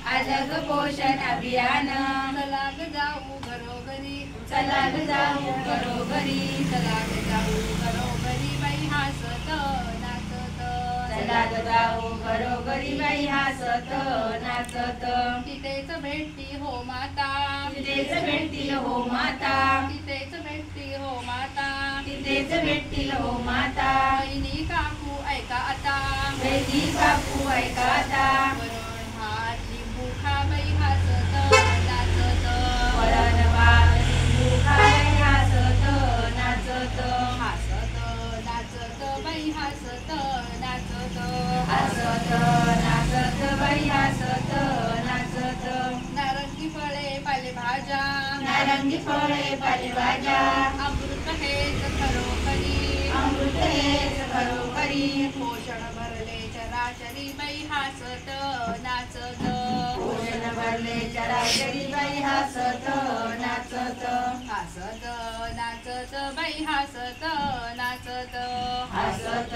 आलं ग पोषण अभियान. चला ग जाऊ घरोघरी, चला ग जाऊ घरोघरी, चला ग जाऊ घरोघरी, बाई हसत नाचत. चला ग जाऊ घरोघरी, बाई हसत नाचत. तिथेच भेटती हो माता, तिथेच भेटतील हो माता, तिथेच भेटती हो माता, तिथेच भेटतील हो माता. बहिणी काकू ऐका आता, बहिणी काकू ऐका आता. वरण भात लिंबू खा, बाई हसत नाचत. वरण भात लिंबू खा, बाई हसत नाचत. हसत नाचत, बाई हसत नाचत. हसत नाचत, बाई हसत नाचत. नारंगी फळे पालेभाज्या, नारंगी फळे पालेभाज्या, अमृत हेच खरोखरी, अमृत हेच खरोखरी. पोषण भरले चराचरी, बाई हसत नाचत. पोषण भरले चराचरी, बाई हसत नाचत. हसत नाचत, बाई हसत नाचत. हसत